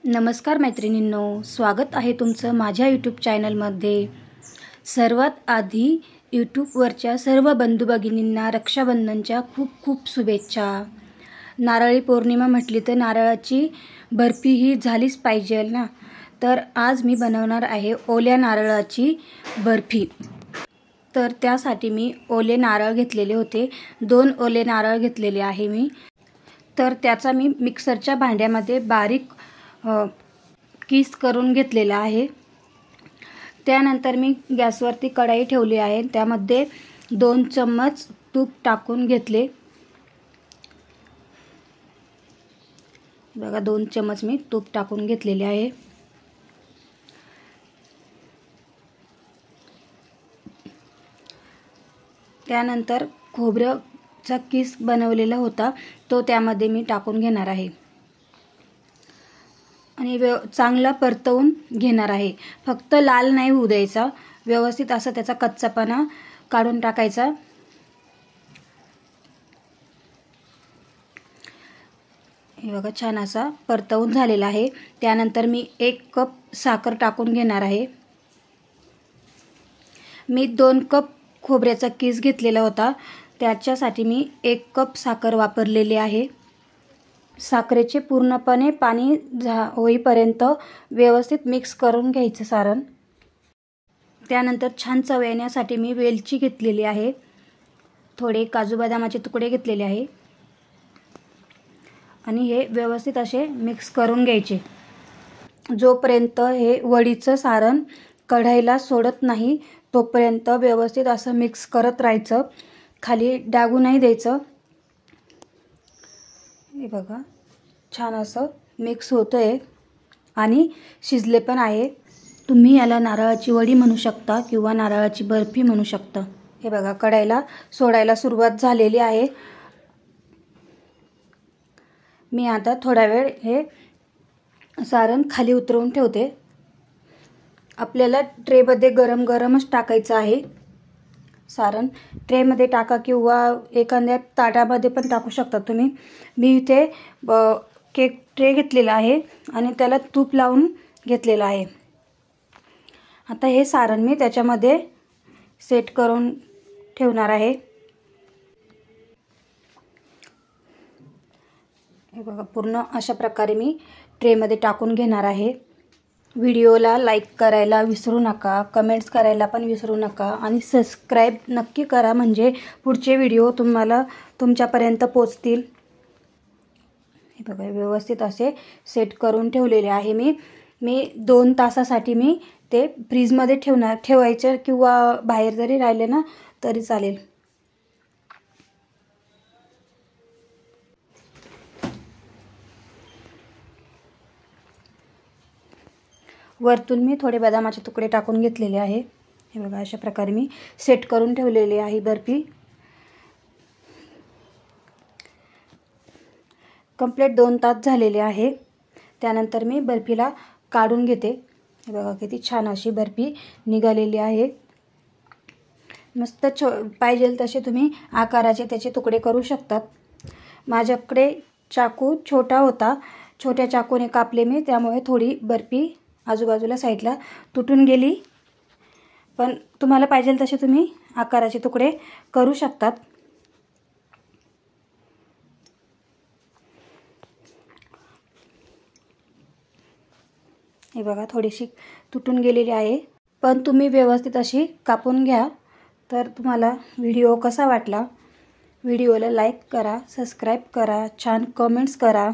नमस्कार मैत्रिणींनो, स्वागत आहे तुमचं माझ्या यूट्यूब चॅनलमध्ये। सर्वात आधी यूट्यूबवरच्या सर्व बंधू भगिनींना रक्षाबंधनच्या खूप खूप शुभेच्छा। नारळी पौर्णिमा म्हटली तर नारळाची बर्फी ही झालीच पाहिजे ना। तर आज मी बनवणार आहे ओल्या नारळाची बर्फी। तर त्यासाठी मी ओले नारळ घेतलेले होते, 2 ओले नारळ घेतलेले आहे मी। तर त्याचा मी मिक्सरच्या भांड्यामध्ये बारीक किस करून घेतलेला आहे। त्यानंतर मी गॅसवरती कढई ठेवली आहे, त्यामध्ये 2 चम्मच तूप टाकून घेतले। बघा 2 चम्मच मी तूप टाकून घेतलेले आहे। त्यानंतर खोबऱ्याचा किस बनवलेला होता तो त्यामध्ये मी टाकून घेणार आहे आणि चांगला परतवून घेणार आहे। फक्त लाल नाही होऊ द्यायचा, व्यवस्थित असा त्याचा कच्चापणा काढून टाकायचा। हे बघा छान असा परतवून झालेला आहे। त्यानंतर मी 1 कप साखर टाकून घेणार आहे। मी 2 कप खोबऱ्याचा किस घेतलेला होता, त्याच्यासाठी मी 1 कप साखर वापरलेली आहे। साखरेचे पूर्णपणे पाणी होईपर्यंत व्यवस्थित मिक्स करून घ्यायचं सारण। त्यानंतर छान चव येण्यासाठी मी वेलची घेतलेली आहे, थोडे काजू बदामाचे तुकडे घेतलेले आहे आणि हे व्यवस्थित असे मिक्स करून घ्यायचे। जोपर्यंत हे वडीचं सारण कढईला सोडत नाही तोपर्यंत व्यवस्थित असं मिक्स करत राहायचं, खाली डागू नाही द्यायचं। हे बघा छान असं मिक्स होतंय आणि शिजले पण आहे। तुम्ही याला नारळाची वडी म्हणू शकता किंवा नारळाची बर्फी म्हणू शकता। हे बघा कढईला सोडायला सुरुवात झालेली आहे। मी आता थोडा वेळ हे सारण खाली उतरवून ठेवते। आपल्याला ट्रेमध्ये गरम गरमच टाकायचं आहे सारण। ट्रेमध्ये टाका किंवा एखाद्या ताटामध्ये पण टाकू शकता तुम्ही। मी इथे केक ट्रे घेतलेला आहे आणि त्याला तूप लावून घेतलेला आहे। आता हे सारण मी त्याच्यामध्ये सेट करून ठेवणार आहे। हे बघा पूर्ण अशा प्रकारे मी ट्रेमध्ये टाकून घेणार आहे। व्हिडिओला लाईक करायला विसरू नका, कमेंट्स करायला पण विसरू नका आणि सबस्क्राईब नक्की करा, म्हणजे पुढचे व्हिडिओ तुम्हाला तुमच्यापर्यंत पोहोचतील। हे बघा व्यवस्थित असे सेट करून ठेवलेले आहे मी 2 तासासाठी मी ते फ्रीजमध्ये ठेवायचे किंवा बाहेर जरी राहिले ना तरी चालेल। वरतून मी थोडे बदामाचे तुकडे टाकून घेतलेले आहे। हे बघा अशा प्रकारे मी सेट करून ठेवलेली आहे बर्फी। कंप्लीट 2 तास झालेले आहे। त्यानंतर मी बर्फीला काढून घेते। हे बघा किती छान अशी बर्फी निघालेली आहे। मस्त पाहिजे तसे तुम्ही आकाराचे त्याचे तुकडे करू शकतात। माझ्याकडे चाकू छोटा होता, छोट्या चाकूने कापले मी, त्यामुळे थोडी बर्फी आजूबाजूला साईडला तुटून गेली, पण तुम्हाला पाहिजे तसे तुम्ही आकाराचे तुकडे करू शकतात। हे बघा थोडीशी तुटून गेलेली आहे, पण तुम्ही व्यवस्थित अशी कापून घ्या। तर तुम्हाला व्हिडिओ कसा वाटला, व्हिडिओला लाईक करा, सबस्क्राईब करा, छान कमेंट्स करा।